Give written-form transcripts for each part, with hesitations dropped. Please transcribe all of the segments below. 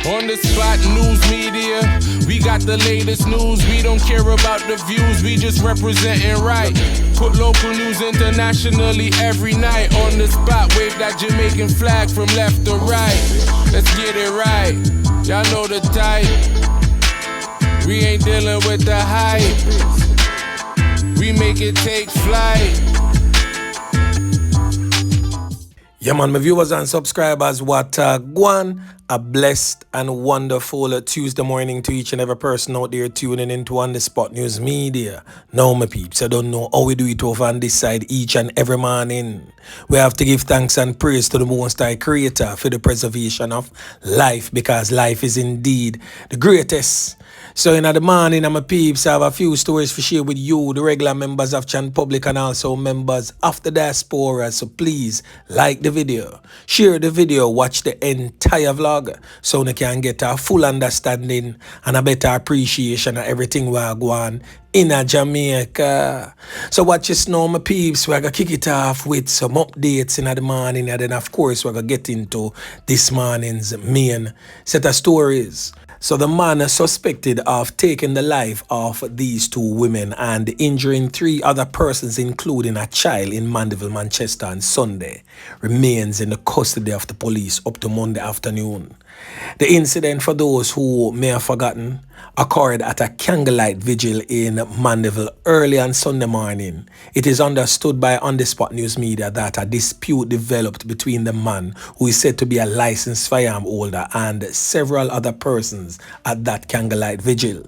On the spot news media, we got the latest news. We don't care about the views, we just representing right. Put local news internationally every night. On the spot, wave that Jamaican flag from left to right. Let's get it right, y'all know the type. We ain't dealing with the hype, we make it take flight. Yeah, man, my viewers and subscribers, what Guan, a blessed and wonderful Tuesday morning to each and every person out there tuning into On The Spot News Media. Now, my peeps, I don't know how we do it over on this side each and every morning. We have to give thanks and praise to the Most High Creator for the preservation of life, because life is indeed the greatest. So in the morning, my peeps, I have a few stories to share with you, the regular members of Chan Public and also members of the diaspora. So please like the video, share the video, watch the entire vlog so you can get a full understanding and a better appreciation of everything we're going in Jamaica. So watch us now, my peeps. We're going to kick it off with some updates in the morning, and then of course we're going to get into this morning's main set of stories. So the man suspected of taking the life of these two women and injuring 3 other persons, including a child, in Mandeville, Manchester on Sunday, remains in the custody of the police up to Monday afternoon. The incident, for those who may have forgotten, occurred at a candlelight vigil in Mandeville early on Sunday morning. It is understood by On The Spot News Media that a dispute developed between the man, who is said to be a licensed firearm holder, and several other persons at that candlelight vigil.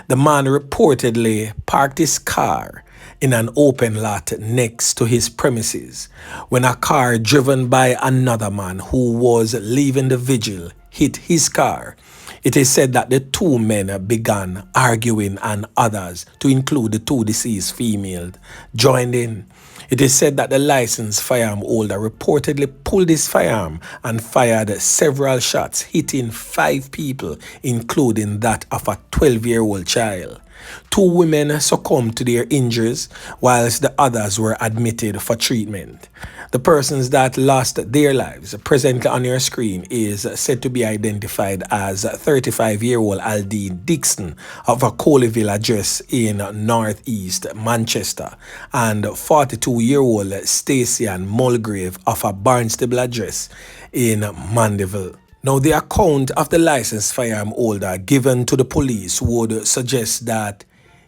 The man reportedly parked his car in an open lot next to his premises when a car driven by another man who was leaving the vigil hit his car. It is said that the 2 men began arguing and others, to include the 2 deceased females, joined in. It is said that the licensed firearm holder reportedly pulled his firearm and fired several shots, hitting 5 people, including that of a 12-year-old child. 2 women succumbed to their injuries, whilst the others were admitted for treatment. The persons that lost their lives, presently on your screen, is said to be identified as 35-year-old Aldine Dixon of a Coleyville address in northeast Manchester and 42-year-old Stacey Ann Mulgrave of a Barnstable address in Mandeville. Now, the account of the licensed firearm holder given to the police would suggest that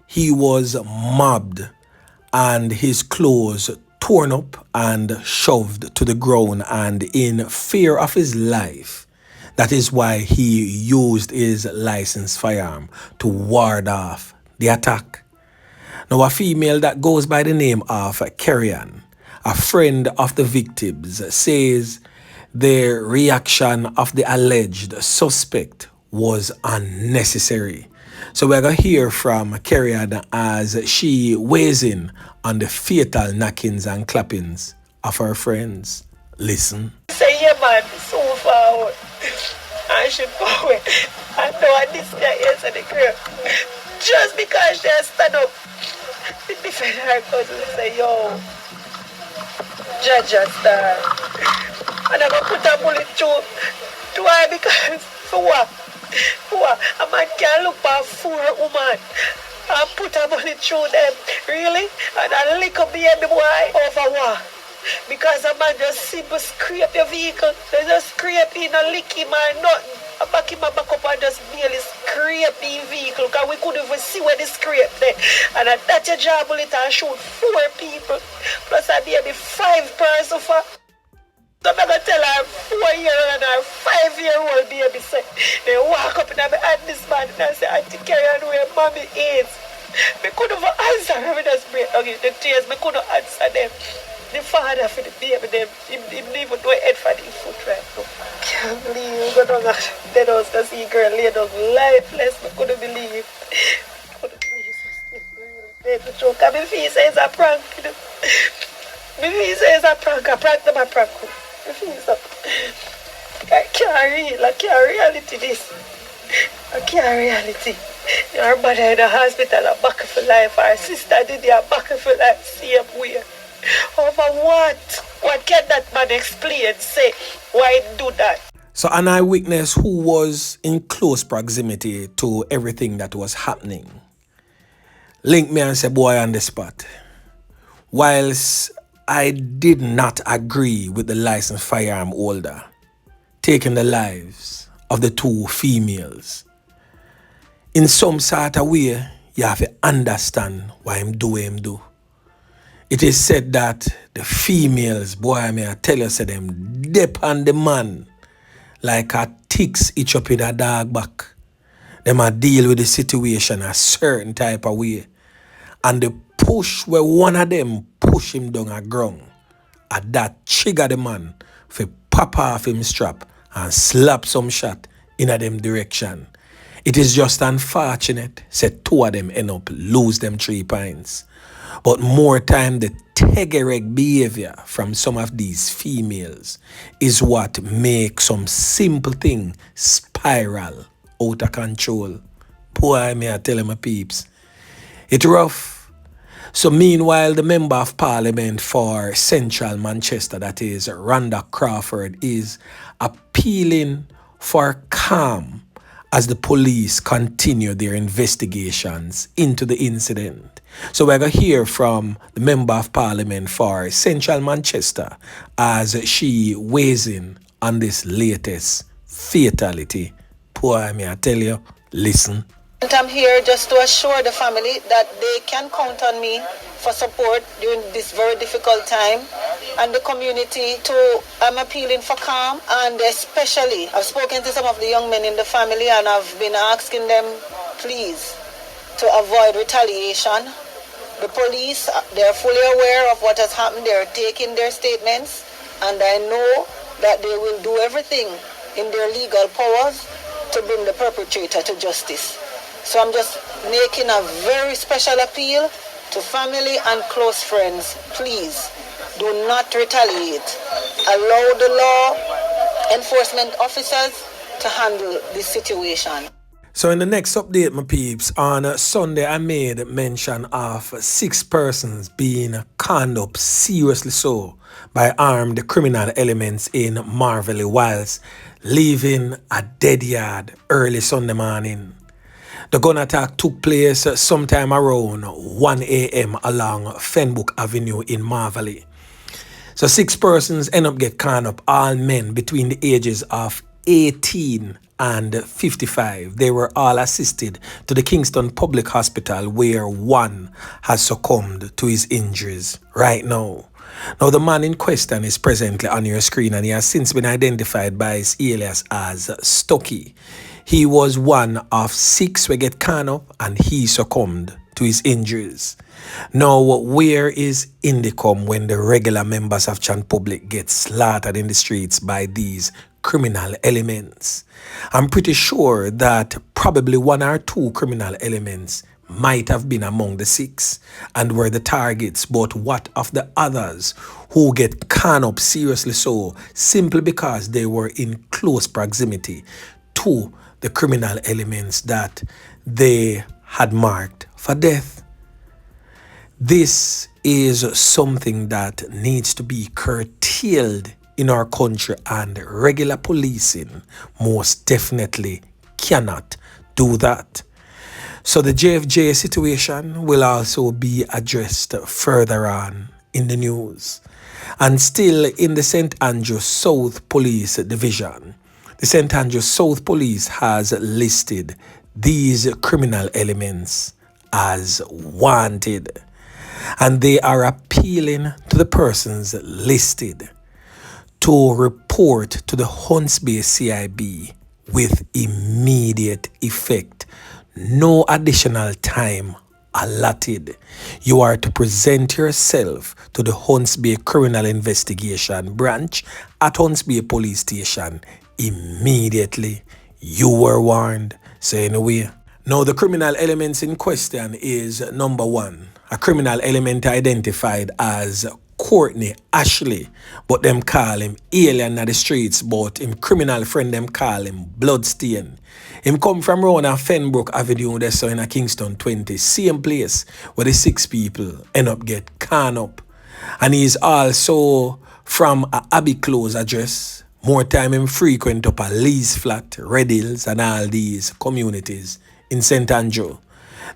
he was mobbed and his clothes torn up and shoved to the ground, and in fear of his life, that is why he used his licensed firearm to ward off the attack. Now, a female that goes by the name of Carrion, a friend of the victims, says the reaction of the alleged suspect was unnecessary. So we're going to hear from Carrion as she weighs in on the fatal knockings and clappings of her friends. Listen. Say, yeah, man, so forward. I should go away. I know I did that yesterday, girl. Just because they stand up to defend her cousin and say, yo, Jaja star. And I'm going to put a bullet through. Why? Because, for what? For what? A man can't look for a fool woman and put a bullet through them. Really? And I lick up baby boy over what? Because a man just simply scrape your vehicle. They just scrape in and lick him or nothing. I back him back up and just merely scrape the vehicle, because we couldn't even see where the scrape there. And that's your job, bullet and shoot 4 people. Plus I baby 5 person for. So I'm going to tell her 4-year-old and her 5-year-old baby say, they walk up and I hand this man and I say, Auntie Carrion, where mommy is. I couldn't even answer her, I just break down the tears, I couldn't answer them. The father for the baby, them, he didn't even do a head for the foot right now. Can't believe you go down that dead house to see a girl lay down lifeless. I couldn't believe. Couldn't believe it's a joke. My face says a prank. My face says a prank. I prank them a prank. My face up. I can't reality this. I can't reality. Your mother in the hospital, a back for life. Our sister did a back for life. Same way. Over what? What can that man explain? Say, why do that? So an eyewitness who was in close proximity to everything that was happening linked me and said, boy, on the spot. Whilst I did not agree with the licensed firearm holder taking the lives of the two females, in some sort of way, you have to understand why him do what him do. It is said that the females, boy, I tell you, say them dip on the man like a ticks each up in a dog back. Them a deal with the situation a certain type of way. And the push where one of them push him down a ground, at that trigger the man for pop off him strap and slap some shot in a them direction. It is just unfortunate, said two of them end up lose them 3 points. But more time the tegereg behavior from some of these females is what makes some simple thing spiral out of control. Boy, I tell my peeps, it's rough. So meanwhile, the Member of Parliament for Central Manchester, that is Rhonda Crawford, is appealing for calm as the police continue their investigations into the incident. So we're going to hear from the Member of Parliament for Central Manchester as she weighs in on this latest fatality. Poor I tell you, listen. I'm here just to assure the family that they can count on me for support during this very difficult time, and the community too. I'm appealing for calm, and especially I've spoken to some of the young men in the family and I've been asking them please to avoid retaliation. The police, they're fully aware of what has happened. They're taking their statements, and I know that they will do everything in their legal powers to bring the perpetrator to justice. So I'm just making a very special appeal to family and close friends. Please do not retaliate. Allow the law enforcement officers to handle this situation. So in the next update, my peeps, on Sunday I made mention of 6 persons being conned up seriously so by armed criminal elements in Mandeville whilst leaving a dead yard early Sunday morning. The gun attack took place sometime around 1 a.m. along Fenbrook Avenue in Mandeville. So 6 persons end up get conned up, all men between the ages of 18 and 55. They were all assisted to the Kingston Public Hospital where one has succumbed to his injuries right now. Now the man in question is presently on your screen and he has since been identified by his alias as Stocky. He was one of 6 who get conned up and he succumbed to his injuries. Now, where is Indicom when the regular members of Chan Public get slaughtered in the streets by these criminal elements? I'm pretty sure that probably 1 or 2 criminal elements might have been among the 6 and were the targets, but what of the others who get conned up seriously so simply because they were in close proximity to the criminal elements that they had marked for death? This is something that needs to be curtailed in our country, and regular policing most definitely cannot do that. So the JFJ situation will also be addressed further on in the news. And still in the St. Andrews South Police Division, the St. Andrews South Police has listed these criminal elements as wanted. And they are appealing to the persons listed to report to the Hunts Bay CIB with immediate effect. No additional time allotted. You are to present yourself to the Hunts Bay Criminal Investigation Branch at Hunts Bay Police Station immediately. You were warned. So anyway, now the criminal elements in question is number 1, a criminal element identified as Courtney Ashley, but them call him alien in the streets, but him criminal friend them call him Bloodstain. Him come from around a Fenbrook Avenue, there so in a Kingston 20, same place where the 6 people end up get conned up. And he's also from a Abbey Close address More time him frequent up a Lee's Flat, Red Hills and all these communities in St. Andrew.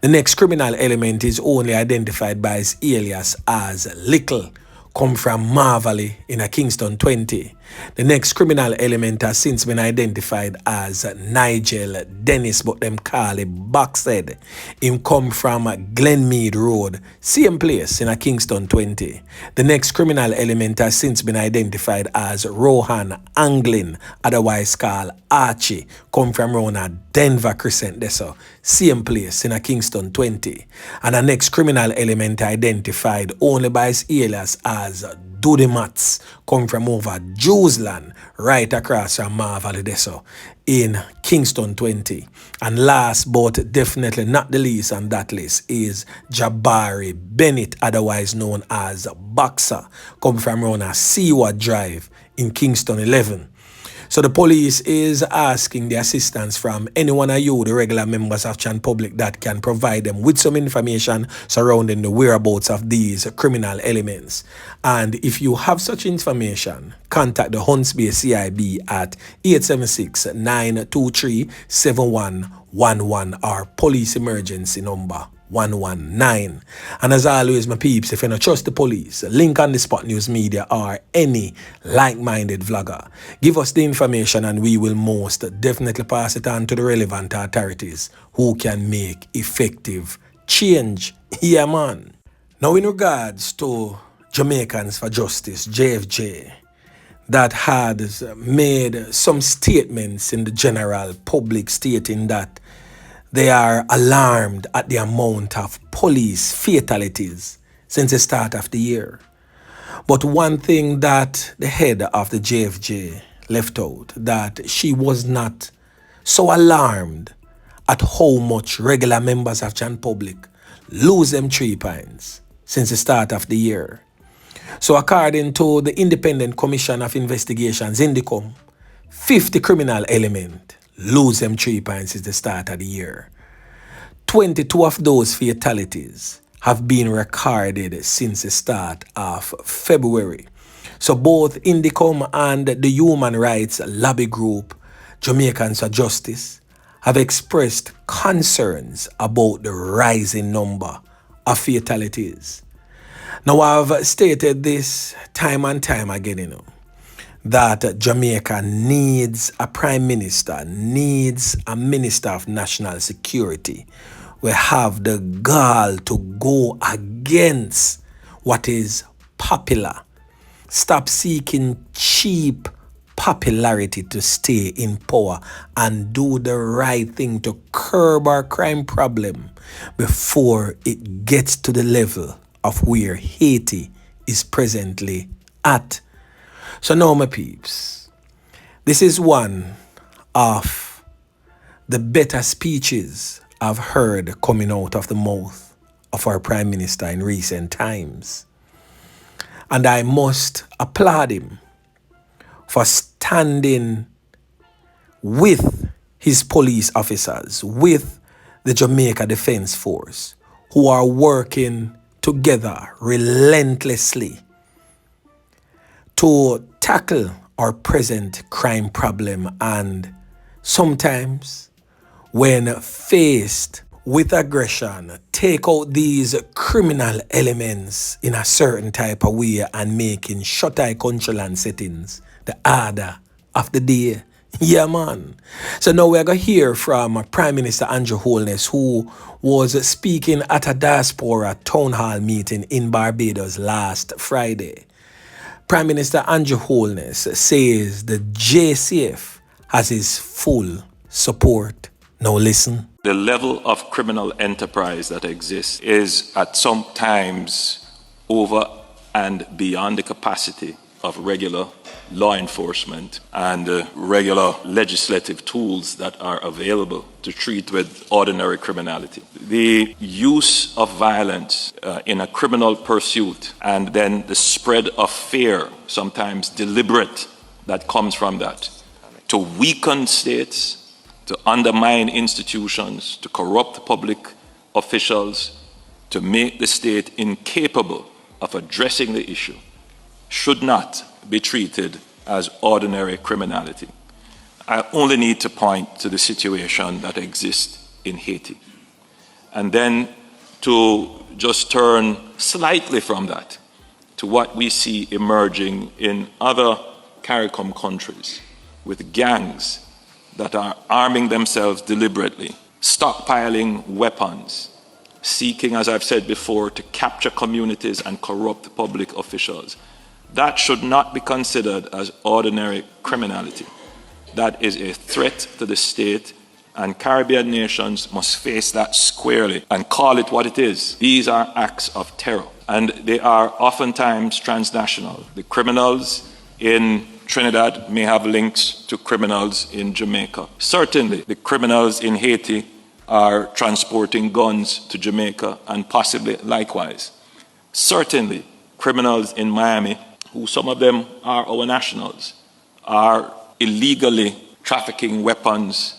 The next criminal element is only identified by his alias as Little, come from Marvally in a Kingston 20. The next criminal element has since been identified as Nigel Dennis, but them call it Boxhead. Him come from Glenmead Road, same place in a Kingston 20. The next criminal element has since been identified as Rohan Anglin, otherwise called Archie, come from around a Denver Crescent, so same place in a Kingston 20. And the next criminal element identified only by his alias as Do the Mats, come from over Jewsland, right across from Marvally Deso in Kingston 20. And last but definitely not the least on that list is Jabari Bennett, otherwise known as Boxer, come from around a Seaward Drive in Kingston 11. So the police is asking the assistance from anyone of you, the regular members of Chan Public, that can provide them with some information surrounding the whereabouts of these criminal elements. And if you have such information, contact the Hunts Bay CIB at 876-923-7111 or police emergency number 119. And as always, my peeps, if you don't trust the police, link on the Spot News Media or any like-minded vlogger. Give us the information and we will most definitely pass it on to the relevant authorities who can make effective change. Yeah, man. Now, in regards to Jamaicans for Justice, JFJ, that had made some statements in the general public stating that they are alarmed at the amount of police fatalities since the start of the year. But one thing that the head of the JFJ left out, that she was not so alarmed at how much regular members of Chan Public lose them 3 pints since the start of the year. So according to the Independent Commission of Investigations, INDICOM, 50 criminal element lose them 3 pints since the start of the year. 22 of those fatalities have been recorded since the start of February. So both INDICOM and the human rights lobby group Jamaicans for Justice have expressed concerns about the rising number of fatalities. Now, I've stated this time and time again, that Jamaica needs a prime minister, needs a minister of national security. We have the gall to go against what is popular. Stop seeking cheap popularity to stay in power and do the right thing to curb our crime problem before it gets to the level of where Haiti is presently at. So now, my peeps, this is one of the better speeches I've heard coming out of the mouth of our Prime Minister in recent times. And I must applaud him for standing with his police officers, with the Jamaica Defense Force, who are working together relentlessly to tackle our present crime problem. And sometimes when faced with aggression, take out these criminal elements in a certain type of way and making shut-eye country land settings the order of the day. Yeah, man. So now we're going to hear from Prime Minister Andrew Holness, who was speaking at a diaspora town hall meeting in Barbados last Friday. Prime Minister Andrew Holness says the JCF has his full support. Now listen. The level of criminal enterprise that exists is at some times over and beyond the capacity of regular law enforcement and regular legislative tools that are available to treat with ordinary criminality. The use of violence in a criminal pursuit and then the spread of fear, sometimes deliberate, that comes from that, to weaken states, to undermine institutions, to corrupt public officials, to make the state incapable of addressing the issue, should not be treated as ordinary criminality. I only need to point to the situation that exists in Haiti. And then to just turn slightly from that to what we see emerging in other CARICOM countries with gangs that are arming themselves deliberately, stockpiling weapons, seeking, as I've said before, to capture communities and corrupt public officials. That should not be considered as ordinary criminality. That is a threat to the state, and Caribbean nations must face that squarely and call it what it is. These are acts of terror, and they are oftentimes transnational. The criminals in Trinidad may have links to criminals in Jamaica. Certainly, the criminals in Haiti are transporting guns to Jamaica and possibly likewise. Certainly, criminals in Miami, who some of them are our nationals, are illegally trafficking weapons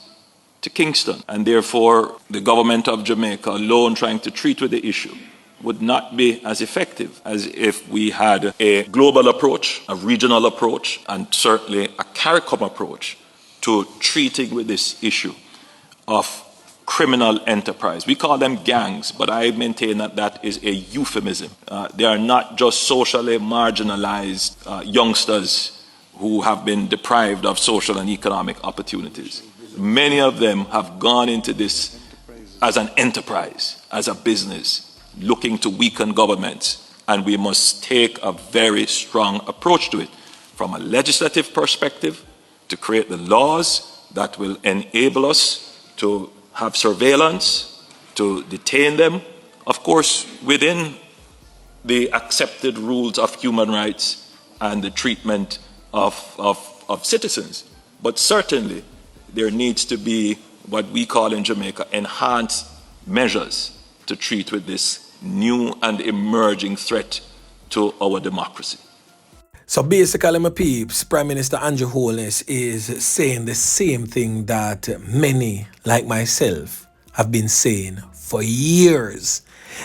to Kingston, and therefore the government of Jamaica alone trying to treat with the issue would not be as effective as if we had a global approach, a regional approach, and certainly a CARICOM approach to treating with this issue of criminal enterprise. We call them gangs, but I maintain that that is a euphemism. They are not just socially marginalized youngsters who have been deprived of social and economic opportunities. Many of them have gone into this as an enterprise, as a business, looking to weaken governments, and we must take a very strong approach to it from a legislative perspective to create the laws that will enable us to have surveillance, to detain them, of course, within the accepted rules of human rights and the treatment of citizens. But certainly, there needs to be what we call in Jamaica enhanced measures to treat with this new and emerging threat to our democracy. So basically, my peeps, Prime Minister Andrew Holness is saying the same thing that many, like myself, have been saying for years.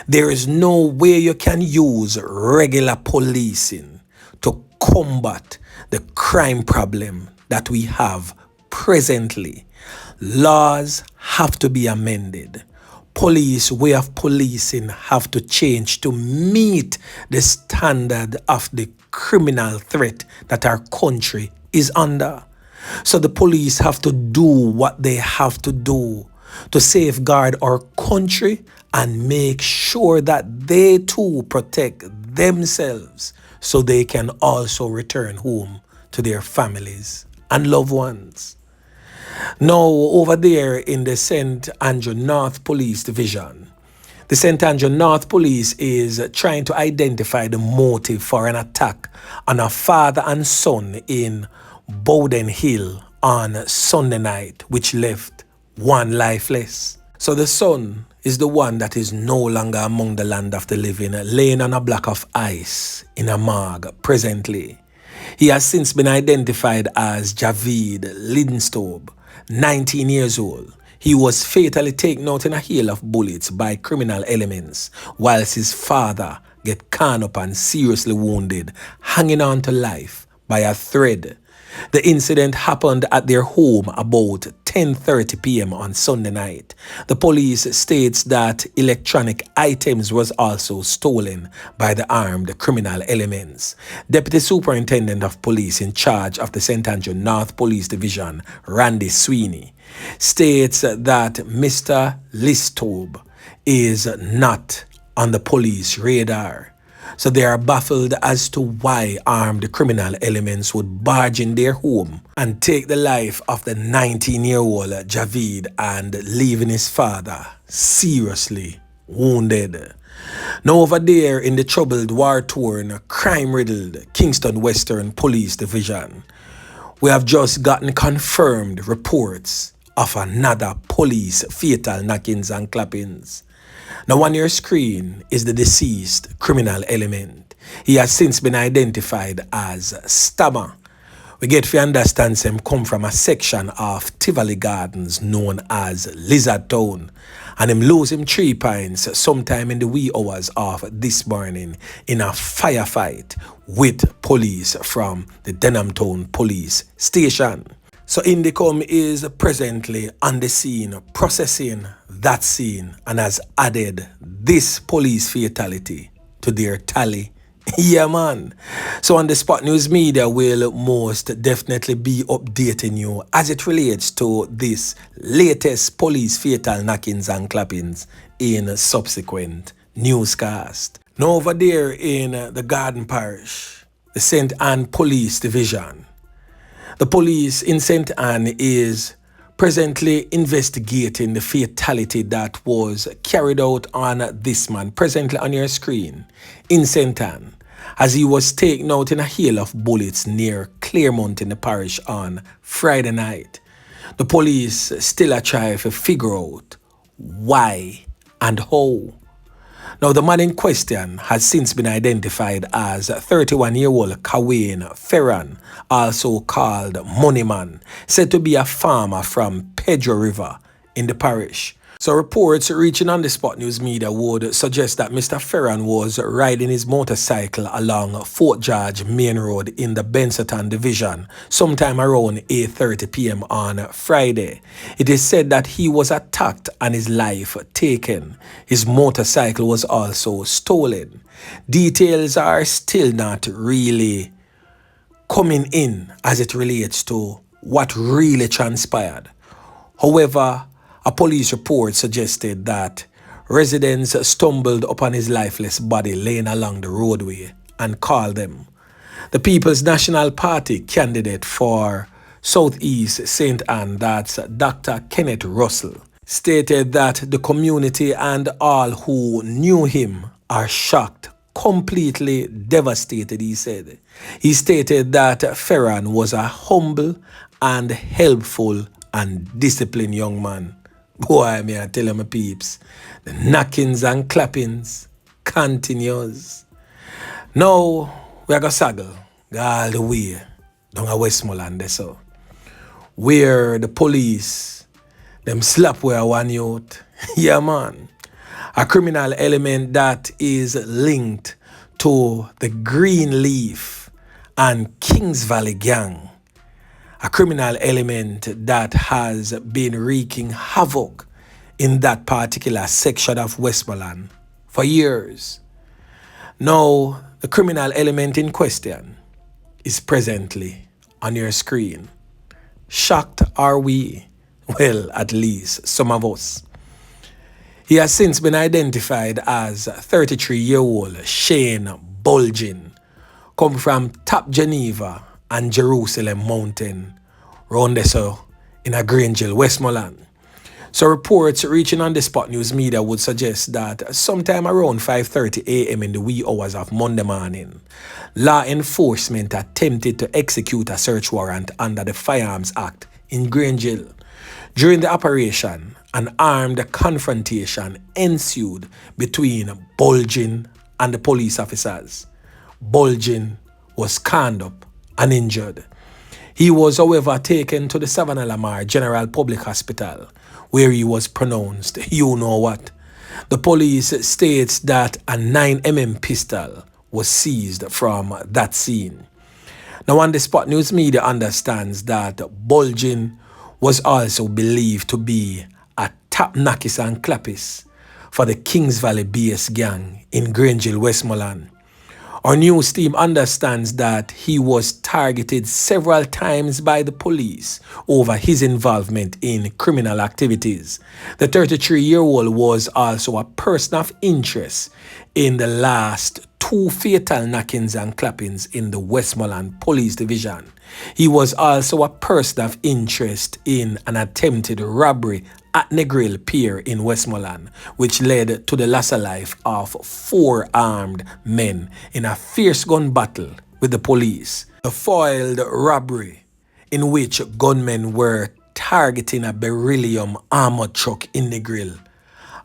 There is no way you can use regular policing to combat the crime problem that we have presently. Laws have to be amended. Police way of policing have to change to meet the standard of the criminal threat that our country is under. So the police have to do what they have to do to safeguard our country and make sure that they too protect themselves so they can also return home to their families and loved ones. Now, over there in the St. Andrew North Police Division, the St. Andrew North Police is trying to identify the motive for an attack on a father and son in Bowden Hill on Sunday night, which left one lifeless. So the son is the one that is no longer among the land of the living, laying on a block of ice in a morgue presently. He has since been identified as Javid Lidnstobe, 19 years old. He was fatally taken out in a hail of bullets by criminal elements, whilst his father get caught up and seriously wounded, hanging on to life by a thread. The incident happened at their home about 10:30 p.m. on Sunday night. The police states that electronic items was also stolen by the armed criminal elements. Deputy Superintendent of Police in charge of the St. Andrew North Police Division, Randy Sweeney, states that Mr. Listob is not on the police radar. So they are baffled as to why armed criminal elements would barge in their home and take the life of the 19-year-old Javid and leaving his father seriously wounded. Now over there in the troubled, war-torn, crime-riddled Kingston Western Police Division, we have just gotten confirmed reports of another police fatal knockings and clappings. Now on your screen is the deceased criminal element. He has since been identified as Stamma, We get to understand them come from a section of Tivoli Gardens known as Lizard Town. And him lose him 3 pints sometime in the wee hours of this morning in a firefight with police from the Denham Town Police Station. So Indicom is presently on the scene processing that scene and has added this police fatality to their tally. Yeah, man. So on the Spot News Media will most definitely be updating you as it relates to this latest police fatal knockings and clappings in subsequent newscast. Now over there in the Garden Parish, the St. Anne Police Division, the police in St. Anne is presently investigating the fatality that was carried out on this man, presently on your screen, in St. Anne, as he was taken out in a hail of bullets near Claremont in the parish on Friday night. The police still are trying to figure out why and how. Now, the man in question has since been identified as 31-year-old Farin, also called Moneyman, said to be a farmer from Pedro River in the parish. So reports reaching on the Spot News Media would suggest that Mr. Farin was riding his motorcycle along Fort George Main Road in the Benson Division sometime around 8:30 p.m. on Friday. It is said that he was attacked and his life taken. His motorcycle was also stolen. Details are still not really coming in as it relates to what really transpired. However, a police report suggested that residents stumbled upon his lifeless body laying along the roadway and called them. The People's National Party candidate for Southeast St. Anne, that's Dr. Kenneth Russell, stated that the community and all who knew him are shocked, completely devastated, he said. He stated that Farin was a humble and helpful and disciplined young man. Boy, may I tell you, my peeps, the knockings and clappings continues. Now, we are going to saddle all the way down to Westmoreland, so where the police, them slap where one youth, yeah, man, a criminal element that is linked to the Greenleaf and Kings Valley gang. A criminal element that has been wreaking havoc in that particular section of Westmoreland for years. Now, the criminal element in question is presently on your screen. Shocked are we? Well, at least some of us. He has since been identified as 33-year-old Shane Bulgin, come from Top Geneva and Jerusalem Mountain, round there so in a Grangeville, Westmoreland. So reports reaching on the Spot News Media would suggest that sometime around 5:30 a.m. in the wee hours of Monday morning, law enforcement attempted to execute a search warrant under the Firearms Act in Grangeville. During the operation, an armed confrontation ensued between Bulgin and the police officers. Bulgin was conned up and injured. He was, however, taken to the Savannah Lamar General Public Hospital, where he was pronounced, you know what. The police states that a 9mm pistol was seized from that scene. Now, on the Spot News Media understands that Bulgin was also believed to be a top Knockist and Clappist for the Kings Valley BS gang in Grangeville, Westmoreland. Our news team understands that he was targeted several times by the police over his involvement in criminal activities. The 33-year-old was also a person of interest in the last 2 fatal knockings and clappings in the Westmoreland Police Division. He was also a person of interest in an attempted robbery at Negril Pier in Westmoreland, which led to the loss of life of 4 armed men in a fierce gun battle with the police. A foiled robbery in which gunmen were targeting a beryllium armored truck in Negril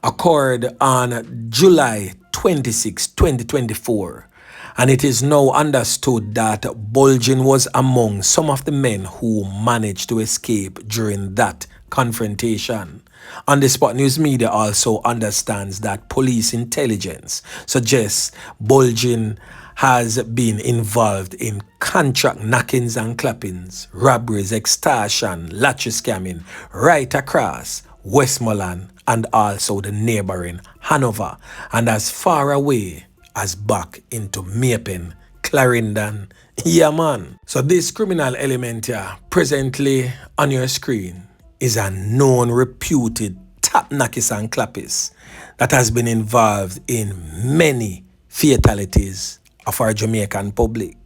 occurred on July 26, 2024, And it is now understood that Bulgin was among some of the men who managed to escape during that confrontation. On the Spot News Media also understands that police intelligence suggests Bulgin has been involved in contract knockings and clappings, robberies, extortion, lottery scamming right across Westmoreland and also the neighboring Hanover, and as far away as back into Mapen, Clarendon. Yeah, man. So this criminal element here, presently on your screen, is a known, reputed top Knockist and Copz that has been involved in many fatalities of our Jamaican public.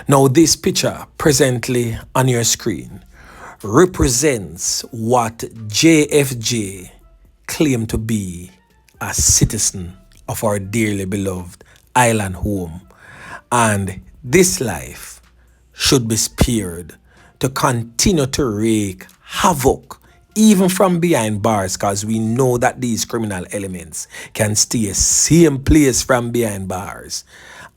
Now, this picture presently on your screen represents what JFJ claimed to be a citizen of our dearly beloved island home. And this life should be spared to continue to wreak havoc even from behind bars, because we know that these criminal elements can stay same place from behind bars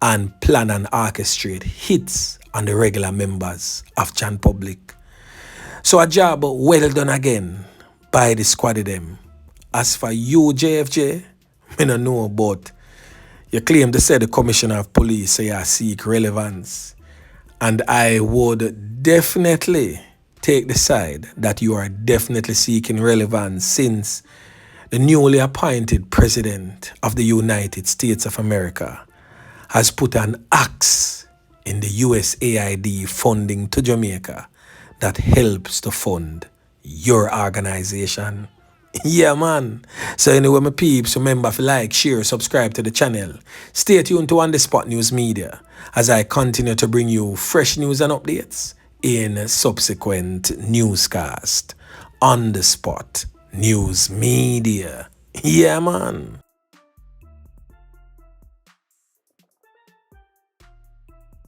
and plan and orchestrate hits on the regular members of Jan Public. So a job well done again by the squad of them. As for you, JFJ, I don't know, but you claim to say the Commissioner of Police say you seek relevance. And I would definitely take the side that you are definitely seeking relevance, since the newly appointed President of the United States of America has put an axe in the USAID funding to Jamaica that helps to fund your organization. Yeah, man. So anyway, my peeps, remember to like, share, subscribe to the channel. Stay tuned to On The Spot News Media as I continue to bring you fresh news and updates in subsequent newscast. On The Spot News Media. Yeah, man.